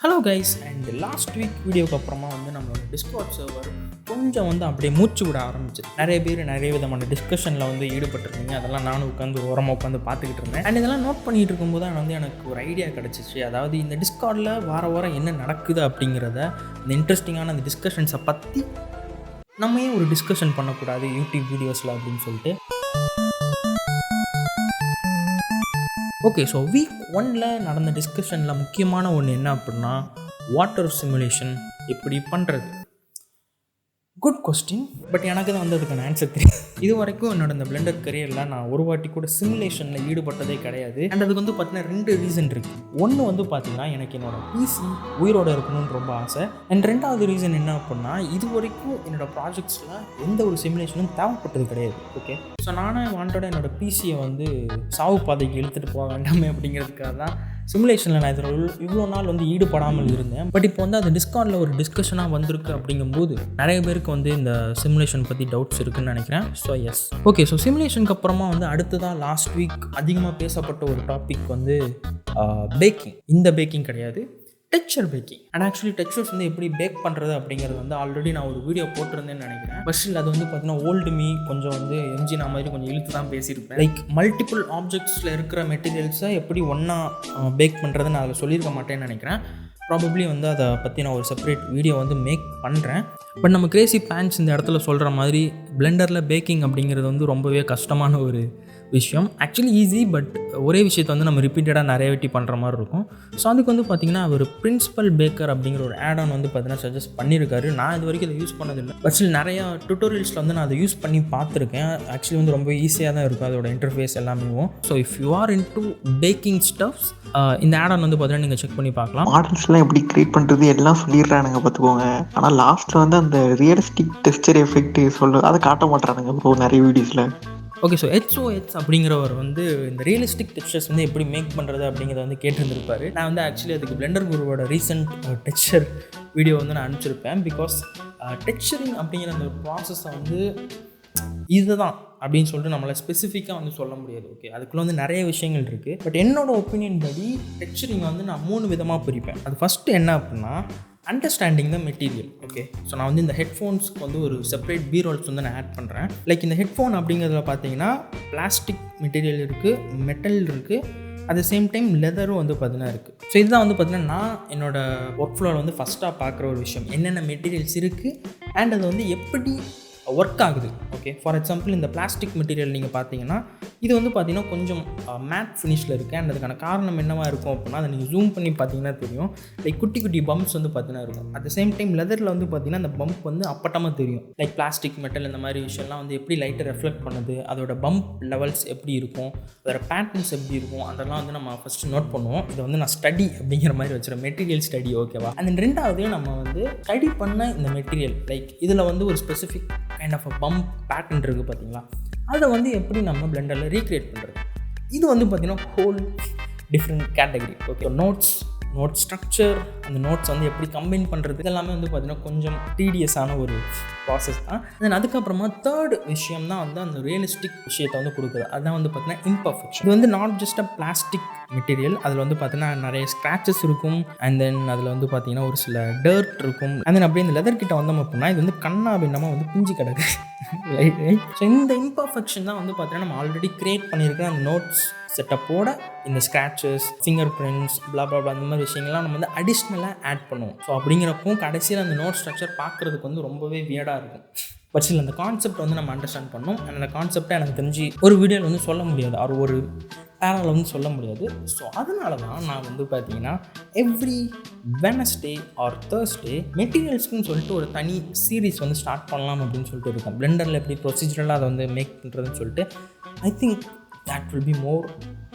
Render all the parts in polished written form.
Hello guys, and last week வீடியோக்கு அப்புறமா நம்மளோட டிஸ்கார்ட் சர்வர் கொஞ்சம் அப்படியே மூச்சு விட ஆரம்பிச்சிது. நிறைய பேர் நிறைய விதமான டிஸ்கஷனில் ஈடுபட்டிருந்தீங்க. அதெல்லாம் நானும் உட்காந்து ஓரமாக உட்காந்து பார்த்துக்கிட்டு இருந்தேன். அண்ட் இதெல்லாம் நோட் பண்ணிகிட்டு இருக்கும்போது தான் எனக்கு ஒரு ஐடியா கிடச்சிச்சு. அதாவது இந்த டிஸ்கார்டில் வாரம் என்ன நடக்குது அப்படிங்கிறத, இந்த இன்ட்ரெஸ்டிங்கான அந்த டிஸ்கஷன்ஸை பற்றி நம்ம ஏன் ஒரு டிஸ்கஷன் பண்ணக்கூடாது யூடியூப் வீடியோஸில் அப்படின்னு சொல்லிட்டு. ஓகே, ஸோ வீக் 1ல் நடந்த டிஸ்கஷனில் முக்கியமான ஒன்று என்ன அப்படின்னா, வாட்டர் சிமுலேஷன் எப்படி பண்ணுறது. Good question. பட் எனக்கு தான் அதுக்கான ஆன்சர் தெரியும். இது வரைக்கும் என்னோட இந்த பிளெண்டர் கரியரில் நான் ஒரு வாட்டி கூட சிமுலேஷனில் ஈடுபட்டதே கிடையாது. அண்ட் அதுக்கு பார்த்தீங்கன்னா 2 ரீசன் இருக்குது. ஒன்று பார்த்தீங்கன்னா எனக்கு என்னோடய பிசி உயிரோடு இருக்கணும்னு ரொம்ப ஆசை. அண்ட் 2வது ரீசன் என்ன அப்படின்னா, இது வரைக்கும் என்னோடய ப்ராஜெக்ட்ஸில் எந்த ஒரு சிமுலேஷனும் தேவைப்பட்டது கிடையாது. ஓகே, ஸோ நானே வாண்டோட என்னோடய பிசியை சாவு பாதைக்கு இழுத்துட்டு போக வேண்டாமே அப்படிங்கிறதுக்காக தான் சிமுலேஷனில் நான் இதில் இவ்வளோ நாள் ஈடுபடாமல் இருந்தேன். பட் இப்போ அது டிஸ்கார்டில் ஒரு டிஸ்கஷனாக வந்திருக்கு. அப்படிங்கும்போது நிறைய பேருக்கு இந்த சிமுலேஷன் பற்றி டவுட்ஸ் இருக்குன்னு நினைக்கிறேன். So yes, okay. ஸோ சிமுலேஷனுக்கு அப்புறமா அடுத்ததாக லாஸ்ட் வீக் அதிகமாக பேசப்பட்ட ஒரு டாபிக் பேக்கிங். இந்த பேக்கிங் கிடையாது, texture baking. And actually textures எப்படி பேக் பண்ணுறது அப்படிங்கிறது ஆல்ரெடி நான் ஒரு வீடியோ போட்டிருந்தேன்னு நினைக்கிறேன். பட் ஸ்டில் அது பார்த்தீங்கன்னா ஓல்டு மீ கொஞ்சம் எம்ஜினா மாதிரி கொஞ்சம் இழுத்து தான் பேசியிருப்பேன். லைக் மல்டிபிள் ஆப்ஜெக்ட்ஸில் இருக்கிற மெட்டீரியல்ஸை எப்படி ஒன்றா பேக் பண்ணுறது நான் அதில் சொல்லியிருக்க மாட்டேன்னு நினைக்கிறேன். ப்ராபப்ளி அதை பற்றி நான் ஒரு செப்பரேட் வீடியோ மேக் பண்ணுறேன். பட் நம்ம கிரேசி பேன்ஸ் இந்த இடத்துல சொல்கிற மாதிரி பிளெண்டரில் பேக்கிங் அப்படிங்கிறது ரொம்பவே கஷ்டமான ஒரு விஷயம். ஆக்சுவலி ஈஸி, பட் ஒரே விஷயத்தை நம்ம ரிப்பீட்டடாக நிறைய வாட்டி பண்ணுற மாதிரி இருக்கும். ஸோ அதுக்கு பார்த்திங்கன்னா ஒரு பிரின்சிபல் பேக்கர் அப்படிங்கிற ஒரு ஆட் ஆன் பார்த்தீங்கன்னா சஜஸ்ட் பண்ணியிருக்காரு. நான் இது வரைக்கும் இதை யூஸ் பண்ணதில்லை. பட் ஸ்டில் நிறையா டுட்டோரியல்ஸில் நான் அதை யூஸ் பண்ணி பார்த்துருக்கேன். ஆக்சுவலி ரொம்ப ஈஸியாக தான் இருக்கும் அதோட இன்டர்ஃபேஸ் எல்லாமே. So if you are into baking stuffs, இந்த ஆட் ஆன் பார்த்தீங்கன்னா நீங்கள் செக் பண்ணி பார்க்கலாம். மாடல்ஸ்லாம் எப்படி கிரியேட் பண்ணுறது எல்லாம் சொல்லிடுறானுங்க பார்த்துக்கோங்க. ஆனால் லாஸ்ட்டில் அந்த ரியலிஸ்டிக் டெக்ஸ்சர் எஃபெக்ட் அதை காட்ட மாட்டானுங்க ப்ரோ நிறைய வீடியோஸில். ஓகே, ஸோ HOH அப்படிங்கிறவர் இந்த ரியலிஸ்டிக் டெக்ஸ்சர்ஸ் எப்படி மேக் பண்ணுறது அப்படிங்கிறத கேட்டிருந்திருப்பாரு. நான் ஆக்சுவலி அதுக்கு பிளெண்டர் குருவோட ரீசெண்ட் டெக்ஸ்சர் வீடியோ நான் அனுப்பிச்சிருப்பேன். பிகாஸ் டெக்ஸ்சரிங் அப்படிங்கிற அந்த ஒரு ப்ராசஸை இதுதான் அப்படின்னு சொல்லிட்டு நம்மளை ஸ்பெசிஃபிக்காக சொல்ல முடியாது. ஓகே, அதுக்குள்ளே நிறைய விஷயங்கள் இருக்குது. பட் என்னோட ஒப்பீனியன் படி டெக்ஸ்சரிங் நான் 3 விதமாக பிரிப்பேன். அது ஃபஸ்ட்டு என்ன அப்படின்னா, understanding the material. Okay, so நான் இந்த ஹெட்ஃபோன்ஸ்க்கு ஒரு செப்பரேட் பீரோல்ஸ் நான் ஆட் பண்ணுறேன். லைக் இந்த ஹெட்ஃபோன் அப்படிங்கிறதுல பார்த்தீங்கன்னா பிளாஸ்டிக் மெட்டீரியல் இருக்குது, மெட்டல் இருக்குது, அட் த சேம் டைம் லெதரும் பார்த்தீங்கன்னா இருக்குது. ஸோ இதுதான் பார்த்தீங்கன்னா நான் என்னோடய ஒர்க் ஃப்ளோவில் ஃபஸ்ட்டாக பார்க்குற ஒரு விஷயம். என்னென்ன மெட்டீரியல்ஸ் இருக்குது அண்ட் அது எப்படி ஒர்க் ஆகுது. ஓகே, ஃபார் எக்ஸாம்பிள் இந்த பிளாஸ்டிக் மெட்டீரியல் நீங்கள் பார்த்தீங்கன்னா இது பார்த்தீங்கன்னா கொஞ்சம் மேட் ஃபினிஷில் இருக்குது. அண்ட் அதுக்கான காரணம் என்னவாக இருக்கும் அப்படின்னா, அதை நீங்கள் ஜூம் பண்ணி பார்த்தீங்கன்னா தெரியும். லைக் குட்டி குட்டி பம்ப்ஸ் பார்த்தீங்கன்னா இருக்கும். அட் த சேம் டைம் லெதரில் பார்த்தீங்கன்னா அந்த பம்ப் அப்பட்டமாக தெரியும். லைக் பிளாஸ்டிக் மெட்டல் இந்த மாதிரி விஷயம்லாம் எப்படி லைட்டை ரெஃப்ளெக்ட் பண்ணுது, அதோட பம்ப் லெவல்ஸ் எப்படி இருக்கும், அதோட பேட்டர்ன்ஸ் எப்படி இருக்கும், அதெல்லாம் நம்ம ஃபஸ்ட்டு நோட் பண்ணுவோம். இதை நான் ஸ்டடி அப்படிங்கிற மாதிரி வச்சுருக்கேன், மெட்டீரியல் ஸ்டடி. ஓகேவா? அண்ட் 2வது நம்ம ஸ்டடி பண்ண இந்த மெட்டீரியல், லைக் இதில் ஒரு specific kind of uh bump pattern இருக்குது பார்த்தீங்களா, அதை எப்படி நம்ம பிளெண்டரில் ரீக்ரியேட் பண்ணுறது. இது பார்த்தீங்கன்னா whole different category. Okay, node structure, அந்த நோட்ஸ் எப்படி கம்பைன் பண்ணுறது, இதெல்லாமே பார்த்தீங்கன்னா கொஞ்சம் டீடியஸான ஒரு ப்ராசஸ் தான். தென் அதுக்கப்புறமா 3rd விஷயம் தான் அந்த ரியலிஸ்டிக் விஷயத்தை கொடுக்குறது. அதுதான் பார்த்தீங்கன்னா இம்பர்ஃபெக்ஷன். இது not just a plastic material. அதில் பார்த்தீங்கன்னா நிறைய ஸ்க்ராச்சஸ் இருக்கும். அண்ட் தென் அதில் பார்த்தீங்கன்னா ஒரு சில டர்ட் இருக்கும். அண்ட் தென் அப்படியே இந்த லெதர் கிட்ட வந்தோம் அப்படின்னா இது கண்ணா பின்னமாக பிஞ்சு கிடக்கு. ஸோ இந்த இம்பர்ஃபெக்ஷன் தான் பார்த்தீங்கன்னா நம்ம ஆல்ரெடி கிரியேட் பண்ணியிருக்கிற அந்த நோட்ஸ் செட்டப்போட இந்த ஸ்க்ராச்சஸ், ஃபிங்கர் பிரிண்ட்ஸ், பிளாப்ளா அந்த மாதிரி விஷயங்கள்லாம் நம்ம அடிஷ்னலாக ஆட் பண்ணுவோம். ஸோ அப்படிங்கிறப்போ கடைசியில் அந்த நோட் ஸ்ட்ரக்சர் பார்க்குறதுக்கு ரொம்பவே வியர்டாக இருக்கும். பட் ஸ்டில் அந்த கான்செப்ட் நம்ம அண்டர்ஸ்டாண்ட் பண்ணணும். அண்ட் அந்த கான்செப்டை எனக்கு தெரிஞ்சு ஒரு வீடியோவில் சொல்ல முடியாது, ஒரு பேனலில் சொல்ல முடியாது. ஸோ அதனால தான் நான் பார்த்தீங்கன்னா எவ்ரி வெனஸ்டே ஆர் தேர்ஸ்டே மெட்டீரியல்ஸ்க்குன்னு சொல்லிட்டு ஒரு தனி சீரீஸ் ஸ்டார்ட் பண்ணலாம் அப்படின்னு சொல்லிட்டு இருக்கோம். பிளெண்டரில் எப்படி ப்ரொசீஜரலாக அதை மேக் பண்ணுறதுன்னு சொல்லிட்டு I think that will be more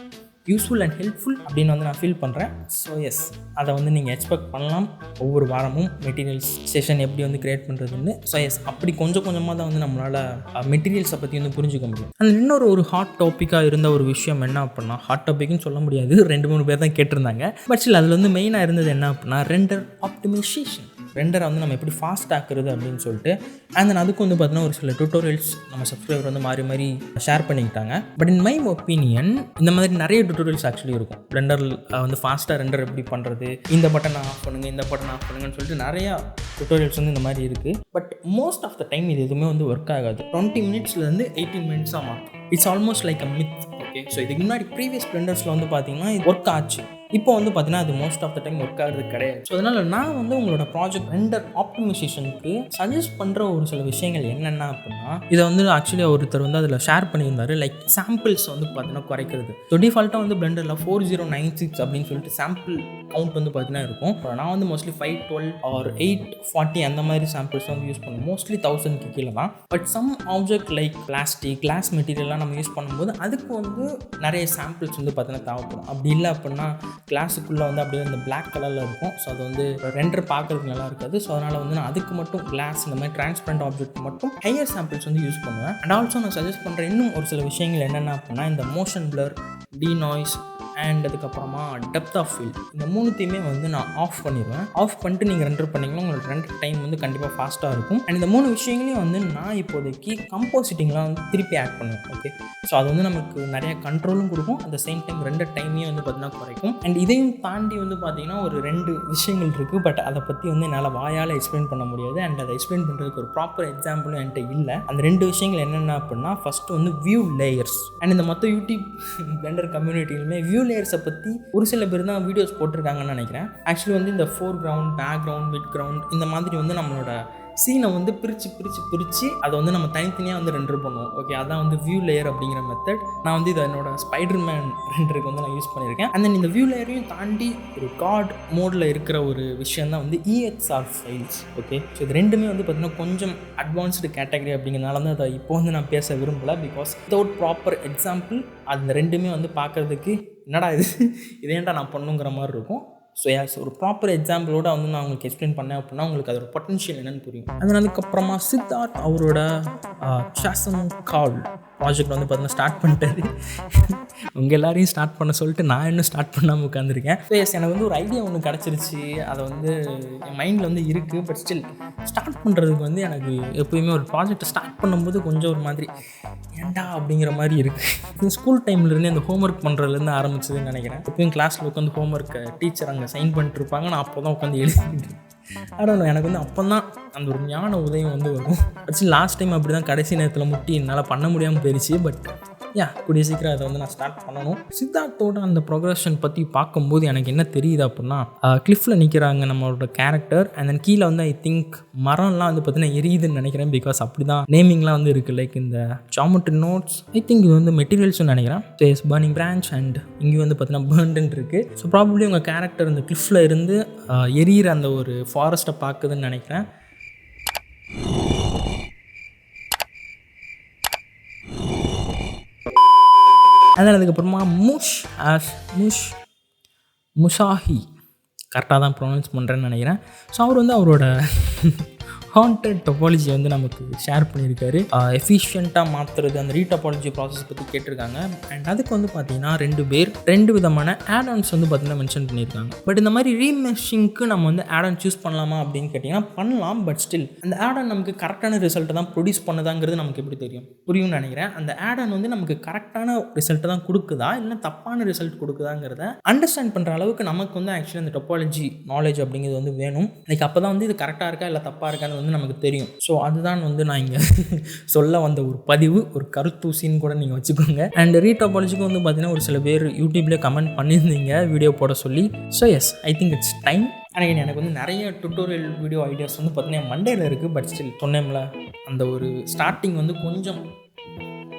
useful and helpful அப்படின்னு நான் ஃபீல் பண்ணுறேன். ஸோ எஸ், அதை நீங்கள் எக்ஸ்பெக்ட் பண்ணலாம். ஒவ்வொரு வாரமும் மெட்டீரியல்ஸ் செஷன் எப்படி கிரியேட் பண்ணுறதுன்னு. ஸோ எஸ், அப்படி கொஞ்சம் கொஞ்சமாக தான் நம்மளால் மெட்டீரியல்ஸை பற்றி புரிஞ்சுக்க முடியும். அந்த இன்னொரு ஹாட் டாப்பிக்காக இருந்த ஒரு விஷயம் என்ன அப்படின்னா, ஹாட் டாப்பிக்னு சொல்ல முடியாது, 2-3 பேர் தான் கேட்டிருந்தாங்க. பட் ஸ்டில் அதில் மெயினாக இருந்தது என்ன அப்படின்னா ரெண்டர் ஆப்டிமைசேஷன். ரெண்டரை வந்து நம்ம எப்படி ஃபாஸ்ட் ஆக்குறது அப்படின்னு சொல்லிட்டு அண்ட் தென் அதுக்கு வந்து பார்த்தீங்கன்னா ஒரு சில டுட்டோரியல்ஸ் நம்ம சப்ஸ்கிரைபர் வந்து மாறி ஷேர் பண்ணிக்கிட்டாங்க. பட் இன் மை ஒப்பீனியன் இந்த மாதிரி நிறைய டுட்டோரியல்ஸ் ஆக்சுவலி இருக்கும். பிளெண்டர் வந்து ஃபாஸ்ட்டாக ரெண்டர் எப்படி பண்ணுறது, இந்த பட்டனை ஆஃப் பண்ணுங்கள், இந்த பட்டனை ஆஃப் பண்ணுங்கன்னு சொல்லிட்டு நிறையா டுட்டோரியல்ஸ் வந்து இந்த மாதிரி இருக்குது. But most of the time இது எதுவுமே வந்து ஒர்க் ஆகாது. 20 மினிட்ஸ்லேருந்து 18 மினிட்ஸாக மாற்றும். It's almost like a myth. Okay, so இதுக்கு முன்னாடி ப்ரீவியஸ் பிளெண்டர்ஸில் வந்து பார்த்தீங்கன்னா இது ஒர்க் ஆச்சு. இப்போ வந்து பார்த்தீங்கன்னா அது most of the time work ஆகிறது கிடையாது. ஸோ அதனால் நான் வந்து உங்களோட ப்ராஜெக்ட் ரெண்டர் ஆப்டிமைசேஷனுக்கு சஜஸ்ட் பண்ணுற ஒரு சில விஷயங்கள் என்னென்ன அப்படின்னா, இதை வந்து ஆக்சுவலி ஒருத்தர் வந்து அதில் ஷேர் பண்ணியிருந்தார். லைக் சாம்பிள்ஸ் வந்து பார்த்தீங்கன்னா குறைக்கிறது. ஸோ டிஃபால்ட்டாக வந்து பிளெண்டரில் 4096 அப்படின்னு சொல்லிட்டு சாம்பிள் கவுண்ட் வந்து பார்த்தீங்கன்னா இருக்கும். நான் வந்து மோஸ்ட்லி 512 ஆர் 840 அந்த மாதிரி சாம்பிள்ஸ் வந்து யூஸ் பண்ணுவோம். மோஸ்ட்லி 1000க்கு கீழே தான். But some object like plastic, glass மெட்டீரியல்லாம் நம்ம யூஸ் பண்ணும்போது அதுக்கு வந்து நிறைய சாம்பிள்ஸ் வந்து பார்த்தீங்கன்னா தேவைப்படும். அப்படி இல்லை அப்படின்னா கிளாஸுக்குள்ளே வந்து அப்படியே அந்த பிளாக் கலரில் இருக்கும். ஸோ அது வந்து ரெண்டர் பார்க்குறதுக்கு நல்லா இருக்காது. ஸோ அதனால் வந்து நான் அதுக்கு மட்டும் கிளாஸ் இந்த மாதிரி டிரான்ஸ்பரண்ட் ஆப்ஜெக்ட் மட்டும் ஹையர் சாம்பிள்ஸ் வந்து யூஸ் பண்ணுவேன். அண்ட் ஆல்சோ நான் சஜஸ்ட் பண்ணுற இன்னும் ஒரு சில விஷயங்கள் என்னென்ன அப்படின்னா, இந்த மோஷன் பிளர், டீநாய்ஸ் அண்ட் அதுக்கப்புறமா டெப்த் ஆஃப் ஃபீல்ட், இந்த மூணுத்தையுமே வந்து நான் ஆஃப் பண்ணிடுவேன். ஆஃப் பண்ணிட்டு நீங்கள் ரெண்டர் பண்ணிங்கன்னா உங்களுக்கு ரெண்டர் டைம் வந்து கண்டிப்பாக ஃபாஸ்ட்டாக இருக்கும். அண்ட் இந்த 3 விஷயங்களையும் வந்து நான் இப்போதைக்கு கம்போசிட்டிங்லாம் வந்து திருப்பி ஆட் பண்ணுவேன். ஓகே, ஸோ அது வந்து நமக்கு நிறைய கண்ட்ரோலும் கொடுக்கும். At the same time render டைமையும் வந்து பார்த்தீங்கன்னா குறைக்கும். அண்ட் இதையும் தாண்டி வந்து பார்த்தீங்கன்னா ஒரு 2 விஷயங்கள் இருக்குது. பட் அதை பற்றி வந்து என்னால் வாயால் எக்ஸ்பிளைன் பண்ண முடியாது. அண்ட் அதை எக்ஸ்பிளைன் பண்ணுறதுக்கு ஒரு ப்ராப்பர் எக்ஸாம்பிளும் என்கிட்ட இல்லை. அந்த 2 விஷயங்கள் என்னென்ன அப்படின்னா, ஃபஸ்ட்டு வந்து வியூ லேயர்ஸ். அண்ட் இந்த மொத்த யூடியூப் பிளெண்டர் கம்யூனிட்டியிலுமே வியூ லேயர்ஸை பற்றி ஒரு சில பேர் தான் வீடியோஸ் போட்டிருக்காங்கன்னு நினைக்கிறேன். ஆக்சுவலி வந்து இந்த four ground, background, mid ground இந்த மாதிரி வந்து நம்மளோட சீனை வந்து பிரித்து அதை வந்து நம்ம தனித்தனியாக வந்து ரெண்டர் பண்ணுவோம். ஓகே, அதான் வந்து வியூ லேயர் அப்படிங்கிற மெத்தட். நான் வந்து இதை என்னோட ஸ்பைடர்மேன் ரெண்டருக்கு வந்து நான் யூஸ் பண்ணியிருக்கேன். அண்ட் தென் இந்த வியூ லேயரையும் தாண்டி ஒரு கார்ட் மோடில் இருக்கிற ஒரு விஷயம் தான் வந்து EXR ஃபைல்ஸ். ஓகே, ஸோ இது ரெண்டுமே வந்து பார்த்திங்கன்னா கொஞ்சம் அட்வான்ஸ்டு கேட்டகரி அப்படிங்கிறனால வந்து அதை இப்போ வந்து நான் பேச விரும்பலை. பிகாஸ் வித்தவுட் ப்ராப்பர் எக்ஸாம்பிள் அந்த ரெண்டுமே வந்து பார்க்குறதுக்கு என்னடா இதேண்டா நான் பண்ணுங்கிற மாதிரி இருக்கும். ஸோ ஒரு ப்ராப்பர் எக்ஸாம்பிளோட வந்து நான் உங்களுக்கு எக்ஸ்பிளைன் பண்ணேன் அப்படின்னா உங்களுக்கு அதோட பொட்டன்ஷியல் என்னென்னு புரியும். அதனால் அதுக்கப்புறமா சித்தார்த் அவரோட சாசம் கால் ப்ராஜெக்ட் வந்து பார்த்தீங்கன்னா ஸ்டார்ட் பண்ணிட்டாரு. உங்கள் எல்லாரையும் ஸ்டார்ட் பண்ண சொல்லிட்டு நான் இன்னும் ஸ்டார்ட் பண்ணாமல் உட்காந்துருக்கேன். ஸோ எனக்கு வந்து ஒரு ஐடியா ஒன்று கிடச்சிருச்சு. அதை வந்து என் மைண்டில் வந்து இருக்குது. பட் ஸ்டில் ஸ்டார்ட் பண்ணுறதுக்கு வந்து எனக்கு எப்போயுமே ஒரு ப்ராஜெக்டை ஸ்டார்ட் பண்ணும்போது கொஞ்சம் ஒரு மாதிரி ஏண்டா அப்படிங்கிற மாதிரி இருக்குது. ஸ்கூல் டைம்லேருந்து அந்த ஹோம்ஒர்க் பண்ணுறதுலேருந்து ஆரம்பிச்சதுன்னு நினைக்கிறேன். எப்பயும் கிளாஸில் உட்காந்து ஹோம்ஒர்க்கை டீச்சர் அங்கே சைன் பண்ணிட்டுருப்பாங்க. நான் அப்போ தான் உட்காந்து எழுதிட்டு ஆனால் எனக்கு வந்து அப்போ தான் அந்த ஒரு ஞான உதயம் வந்து வரும். ஆக்சுவலி லாஸ்ட் டைம் அப்படி தான் கடைசி நேரத்தில் முட்டி என்னால் பண்ண முடியாமல் போயிடுச்சு. பட் கூடிய சீக்கிரம் அதை வந்து நான் ஸ்டார்ட் பண்ணணும். சித்தார்த்தோட அந்த ப்ரோக்ரஷன் பற்றி பார்க்கும்போது எனக்கு என்ன தெரியுது அப்படின்னா, கிளிஃபில் நிற்கிறாங்க நம்மளோட கேரக்டர். அண்ட் தென் கீழே வந்து ஐ திங்க் மரம்லாம் வந்து பார்த்தீங்கன்னா எரியுதுன்னு நினைக்கிறேன். பிகாஸ் அப்படி தான் நேமிங்லாம் வந்து இருக்குது. லைக் இந்த ஜாமெட்ரி நோட்ஸ், ஐ திங்க் இது வந்து மெட்டீரியல்ஸ்னு நினைக்கிறேன். சேஸ் பர்னிங் பிரான்ச் அண்ட் இங்கேயும் வந்து பார்த்தீங்கன்னா பர்ன்டுன்னு இருக்குது. ஸோ ப்ராபப்ளி உங்கள் கேரக்டர் இந்த கிளிஃபில் இருந்து எரியிற அந்த ஒரு ஃபாரஸ்ட்டை பார்க்குதுன்னு நினைக்கிறேன். அதனால் அதுக்கப்புறமா முஷாஹி கரெக்டாக தான் ப்ரொனவுன்ஸ் பண்ணுறேன்னு நினைக்கிறேன். ஸோ அவர் வந்து அவரோட ஹாண்டட் டொபாலஜி வந்து நமக்கு ஷேர் பண்ணியிருக்காரு. எஃபிஷியண்ட்டாக மாற்றுறது அந்த ரீடொபாலஜி ப்ராசஸ் பற்றி கேட்டிருக்காங்க. அண்ட் அதுக்கு வந்து பார்த்தீங்கன்னா 2 பேர் 2 விதமான ஆடன்ஸ் வந்து பார்த்தீங்கன்னா மென்ஷன் பண்ணியிருக்காங்க. பட் இந்த மாதிரி ரீமெஷிங்க்கு நம்ம வந்து ஆடன் சூஸ் பண்ணலாமா அப்படின்னு கேட்டிங்கன்னா பண்ணலாம். பட் ஸ்டில் அந்த ஆடன் நமக்கு கரெக்டான ரிசல்ட்டை தான் ப்ரொடியூஸ் பண்ணுதாங்கிறது நமக்கு எப்படி தெரியும்? புரியும்னு நினைக்கிறேன். அந்த ஆடன் வந்து நமக்கு கரெக்டான ரிசல்ட்டை தான் கொடுக்குதா இல்லை தப்பான ரிசல்ட் கொடுக்குதாங்கிறத அண்டர்ஸ்டாண்ட் பண்ணுற அளவுக்கு நமக்கு வந்து ஆக்சுவலி அந்த டொபாலஜி நாலேஜ் அப்படிங்கிறது வந்து வேணும். லைக் அப்போ தான் வந்து இது கரெக்டாக இருக்கா இல்லை தப்பாக இருக்கான்னு வந்து நமக்கு தெரியும். ஸோ அதுதான் வந்து நான் இங்கே சொல்ல வந்த ஒரு பதிவு, ஒரு கருத்தூசின்னு கூட நீங்கள் வச்சுக்கோங்க. அண்ட் ரீடொபாலஜிக்கு வந்து பார்த்தீங்கன்னா ஒரு சில பேர் யூடியூப்லேயே கமெண்ட் பண்ணியிருந்தீங்க வீடியோ போட சொல்லி. So yes, I think it's time. ஆனால் எனக்கு வந்து நிறைய டுட்டோரியல் வீடியோ ஐடியாஸ் வந்து பார்த்தீங்கன்னா மண்டேல இருக்குது. பட் ஸ்டில் சொன்னேன்ல, அந்த ஒரு ஸ்டார்டிங் வந்து கொஞ்சம்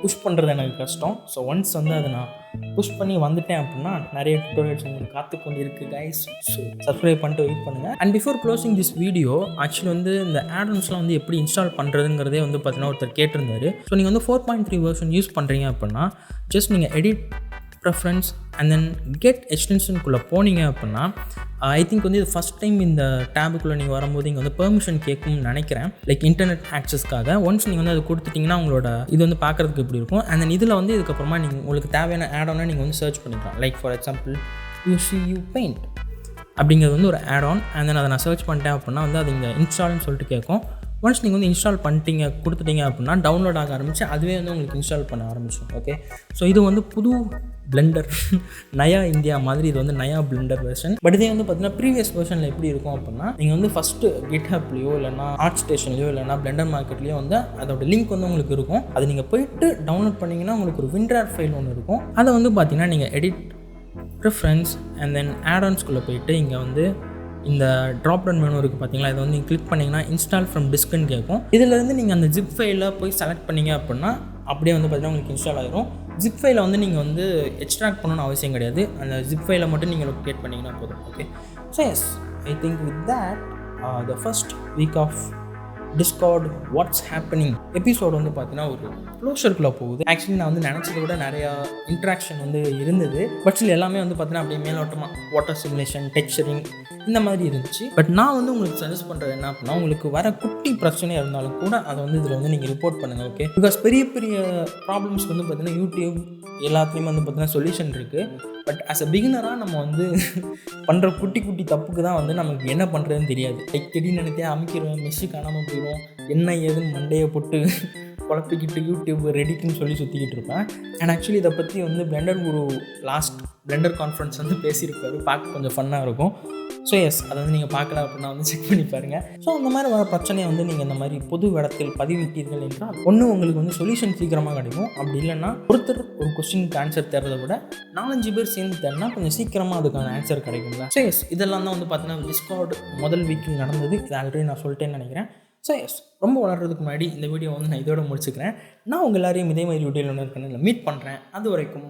புஷ் பண்ணுறது எனக்கு கஷ்டம். ஸோ ஒன்ஸ் வந்து அதை நான் புஷ் பண்ணி வந்துட்டேன் அப்படின்னா நிறைய டுட்டோரியல்ஸ் உங்களுக்கு காத்துக்கொண்டு இருக்குது கைஸ். ஸோ சப்ஸ்கிரைப் பண்ணிட்டு வெயிட் பண்ணுங்கள். And before closing this video, actually வந்து இந்த ஆடன்ஸ்லாம் வந்து எப்படி இன்ஸ்டால் பண்ணுறதுங்கிறதே வந்து பார்த்தீங்கன்னா ஒருத்தர் கேட்டிருந்தாரு. ஸோ நீங்கள் வந்து 4.3 வெர்ஷன் யூஸ் பண்ணுறீங்க அப்படின்னா ஜஸ்ட் நீங்கள் edit preference and then get எக்ஸ்டென்ஷனுக்குள்ளே போனீங்க அப்படின்னா ஐ திங்க் வந்து இது ஃபஸ்ட் டைம் இந்த டேபுக்குள்ளே நீங்கள் வரும்போது இங்கே வந்து பெர்மிஷன் கேட்கும்னு நினைக்கிறேன். லைக் இன்டர்நெட் ஆக்சஸ்க்காக ஒன்ஸ் நீங்கள் வந்து அது கொடுத்துட்டிங்கன்னா உங்களோட இது வந்து பார்க்குறதுக்கு இப்படி இருக்கும். அண்ட் தென் இதில் வந்து இதுக்கப்புறமா நீங்கள் உங்களுக்கு தேவையான ஆட் ஆனை நீங்கள் வந்து சர்ச் பண்ணிக்கலாம். Like for example you paint. அப்படிங்கிறது வந்து ஒரு ஆட் ஆன். அண்ட் தென் அதை நான் சர்ச் பண்ணிட்டேன் அப்படின்னா வந்து அது இங்கே இன்ஸ்டால்னு சொல்லிட்டு கேட்கும். ஒன்ஸ் நீங்கள் வந்து இன்ஸ்டால் பண்ணிட்டீங்க கொடுத்துட்டீங்க அப்படின்னா டவுன்லோட் ஆக ஆரம்பிச்சு அதுவே வந்து உங்களுக்கு இன்ஸ்டால் பண்ண ஆரம்பிச்சிடும். ஓகே, ஸோ இது வந்து புது பிளெண்டர் நயா இந்தியா மாதிரி இது வந்து நயா பிளெண்டர் வெர்ஷன். பட் இதே வந்து பார்த்தீங்கன்னா ப்ரீவியஸ் வெர்ஷனில் எப்படி இருக்கும் அப்படின்னா நீங்கள் வந்து ஃபஸ்ட்டு கிட்ஹப்லையோ இல்லைனா ஆர்ட் ஸ்டேஷன்லையோ இல்லைனா பிளெண்டர் மார்க்கெட்லேயோ வந்து அதோட லிங்க் வந்து உங்களுக்கு இருக்கும். அது நீங்கள் போயிட்டு டவுன்லோட் பண்ணிங்கன்னா உங்களுக்கு ஒரு WinRAR ஃபைல் ஒன்று இருக்கும். அதை வந்து பார்த்தீங்கன்னா நீங்கள் எடிட் ப்ரிஃபரன்ஸ் அண்ட் தென் ஆடான்ஸ்குள்ளே போயிட்டு இங்கே வந்து இந்த ட்ராப் டவுன் மெனு இருக்குது பார்த்தீங்களா, இதை வந்து நீங்கள் கிளிக் பண்ணிங்கன்னா இன்ஸ்டால் ஃப்ரம் டிஸ்க்னு கேட்கும். இதிலேருந்து நீங்கள் அந்த ஜிப் ஃபைலில் போய் செலக்ட் பண்ணிங்க அப்படின்னா அப்படியே வந்து பார்த்தீங்கன்னா உங்களுக்கு இன்ஸ்டால் ஆகிரும். ஜிப் ஃபைலை வந்து நீங்கள் வந்து எக்ஸ்ட்ராக்ட் பண்ணணும்னு அவசியம் கிடையாது. அந்த ஜிப் ஃபைலை மட்டும் நீங்கள் லொக்கேட் பண்ணிங்கன்னா போதும். Okay, so yes, I think with that the first week of Discord what's happening episode வந்து பார்த்தீங்கன்னா ஒரு க்ளோஷருக்குள்ளே போகுது. ஆக்சுவலி நான் வந்து நினச்சதை விட நிறையா இன்ட்ராக்ஷன் வந்து இருந்தது. பட் சில எல்லாமே வந்து பார்த்தீங்கன்னா அப்படியே மேலோட்டமாக வாட்டர் சிமுலேஷன், டெக்ஸ்சரிங் இந்த மாதிரி இருந்துச்சு. பட் நான் வந்து உங்களுக்கு சஜஸ்ட் பண்ணுறது என்ன அப்படின்னா, உங்களுக்கு வர குட்டி பிரச்சனை இருந்தாலும் கூட அதை வந்து இதில் வந்து நீங்கள் ரிப்போர்ட் பண்ணுங்கள். ஓகே, பிகாஸ் பெரிய பெரிய ப்ராப்ளம்ஸ்க்கு வந்து பார்த்தீங்கன்னா யூடியூப் எல்லாத்துலேயுமே வந்து பார்த்தீங்கன்னா சொல்யூஷன் இருக்குது. பட் ஆஸ் அ பிகினராக நம்ம வந்து பண்ணுற குட்டி குட்டி தப்புக்கு தான் வந்து நமக்கு என்ன பண்ணுறதுன்னு தெரியாது. திடீர்னு நினைத்தே அமைக்கிறோம், மெஸ்ஸு காணாமல் போயிடும், என்ன ஏதுன்னு மண்டையை போட்டு குழப்பிக்கிட்டு யூடியூப் ரெடிட்னு சொல்லி சுற்றிக்கிட்டு இருப்பேன். அண்ட் ஆக்சுவலி இதை பற்றி வந்து பிளெண்டர் குரு லாஸ்ட் பிளெண்டர் கான்ஃபரன்ஸ் வந்து பேசியிருப்பாரு. பார்க்க கொஞ்சம் ஃபன்னாக இருக்கும். ஸோ எஸ், அதை வந்து நீங்கள் பார்க்கல அப்படின்னா வந்து செக் பண்ணி பாருங்கள். ஸோ அந்த மாதிரி வர பிரச்சனையை வந்து நீங்கள் இந்த மாதிரி பொது இடத்தில் பதிவிட்டீர்கள் என்றால் ஒன்று உங்களுக்கு வந்து சொல்யூஷன் சீக்கிரமாக கிடைக்கும். அப்படி இல்லைன்னா ஒருத்தர் ஒரு கொஸ்டினுக்கு ஆன்சர் தரதை விட 4-5 பேர் சேர்ந்து தரனா கொஞ்சம் சீக்கிரமாக அதுக்கான ஆன்சர் கிடைக்குங்களா. ஸோ எஸ், இதெல்லாம் தான் வந்து பார்த்தீங்கன்னா டிஸ்கார்ட் முதல் வீக்கில் நடந்தது. இது ஆல்ரெடி நான் சொல்லிட்டேன்னு நினைக்கிறேன். ஸோ எஸ், ரொம்ப வளர்கிறதுக்கு முன்னாடி இந்த வீடியோ வந்து நான் இதோட முடிச்சுக்கிறேன். நான் உங்கள் எல்லாரையும் இதே மாதிரி வீடியோவில் ஒன்று மீட் பண்ணுறேன். அது வரைக்கும்